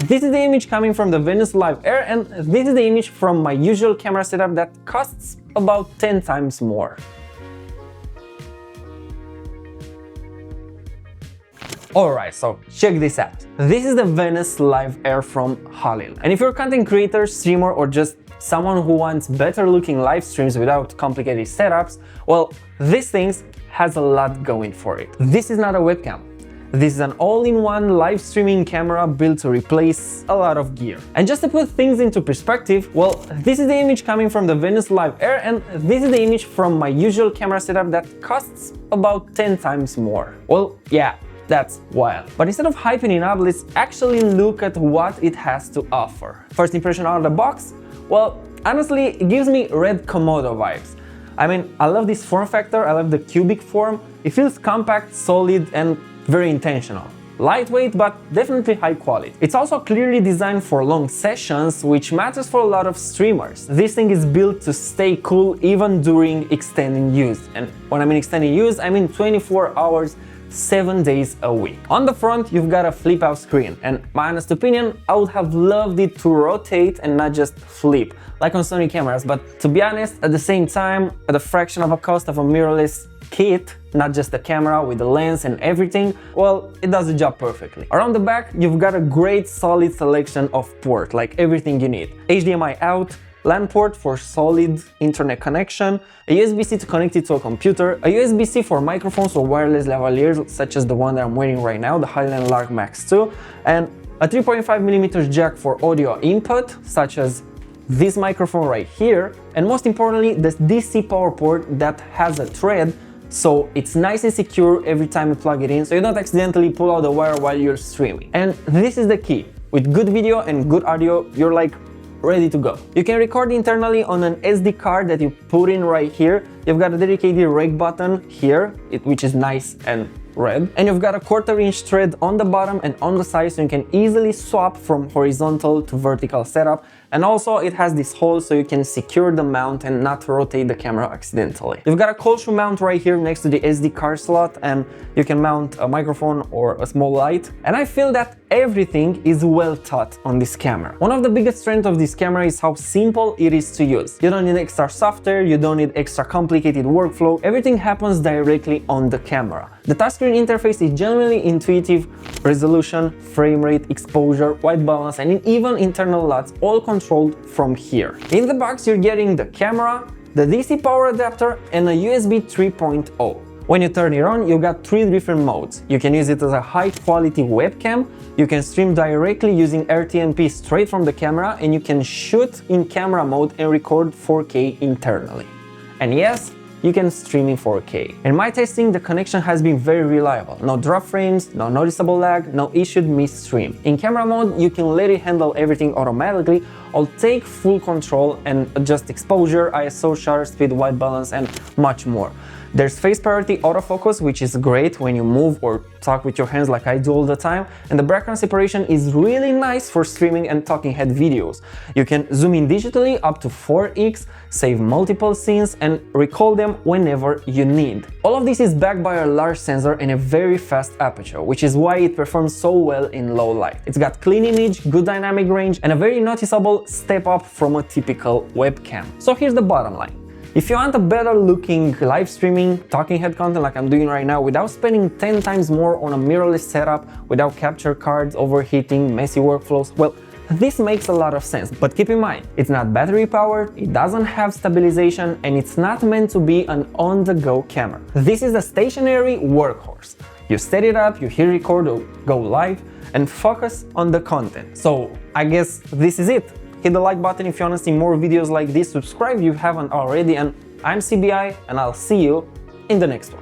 This is the image coming from the Venus Live Air, and this is the image from my usual camera setup that costs about 10 times more. Alright, so check this out. This is the Venus Live Air from Hollyland. And if you're a content creator, streamer, or just someone who wants better looking live streams without complicated setups, well, this thing has a lot going for it. This is not a webcam. This is an all-in-one live streaming camera built to replace a lot of gear. And just to put things into perspective, well, this is the image coming from the Venus Live Air, and this is the image from my usual camera setup that costs about 10 times more. Well, yeah, that's wild. But instead of hyping it up, let's actually look at what it has to offer. First impression out of the box? Well, honestly, it gives me Red Komodo vibes. I mean, I love this form factor, I love the cubic form. It feels compact, solid, and very intentional. Lightweight, but definitely high quality. It's also clearly designed for long sessions, which matters for a lot of streamers. This thing is built to stay cool even during extended use. And when I mean extended use, I mean 24 hours, 7 days a week. On the front, you've got a flip out screen, and my honest opinion, I would have loved it to rotate and not just flip, like on Sony cameras, but to be honest, at the same time, at a fraction of a cost of a mirrorless kit, not just the camera with the lens and everything, well, it does the job perfectly. Around the back, you've got a great solid selection of ports, like everything you need. HDMI out, LAN port for solid internet connection, a USB-C to connect it to a computer, a USB-C for microphones or wireless lavaliers such as the one that I'm wearing right now, the Hollyland Lark Max 2, and a 3.5mm jack for audio input such as this microphone right here, and most importantly, this DC power port that has a thread, so it's nice and secure every time you plug it in, so you don't accidentally pull out the wire while you're streaming. And this is the key. With good video and good audio, you're like ready to go. You can record internally on an SD card that you put in right here. You've got a dedicated rec button here, which is nice and red. And you've got a 1/4 inch thread on the bottom and on the side, so you can easily swap from horizontal to vertical setup. And also it has this hole so you can secure the mount and not rotate the camera accidentally. You've got a cold shoe mount right here next to the SD card slot, and you can mount a microphone or a small light. And I feel that everything is well thought on this camera. One of the biggest strengths of this camera is how simple it is to use. You don't need extra software, you don't need extra complicated workflow, everything happens directly on the camera. The touchscreen interface is genuinely intuitive, resolution, frame rate, exposure, white balance, and even internal LUTs all controlled from here. In the box you're getting the camera, the DC power adapter, and a USB 3.0. When you turn it on, you got 3 different modes. You can use it as a high quality webcam, you can stream directly using RTMP straight from the camera, and you can shoot in camera mode and record 4K internally. And yes, you can stream in 4K. In my testing, the connection has been very reliable. No drop frames, no noticeable lag, no issued mid-stream. In camera mode, you can let it handle everything automatically or take full control and adjust exposure, ISO, shutter speed, white balance, and much more. There's face priority autofocus, which is great when you move or talk with your hands like I do all the time, and the background separation is really nice for streaming and talking head videos. You can zoom in digitally up to 4x, save multiple scenes, and recall them whenever you need. All of this is backed by a large sensor and a very fast aperture, which is why it performs so well in low light. It's got clean image, good dynamic range, and a very noticeable step up from a typical webcam. So here's the bottom line. If you want a better looking live streaming, talking head content like I'm doing right now without spending 10 times more on a mirrorless setup, without capture cards, overheating, messy workflows, well, this makes a lot of sense. But keep in mind, it's not battery powered, it doesn't have stabilization, and it's not meant to be an on-the-go camera. This is a stationary workhorse. You set it up, you hit record or go live, and focus on the content. So I guess this is it. Hit the like button if you want to see more videos like this, subscribe if you haven't already, and I'm CBI, and I'll see you in the next one.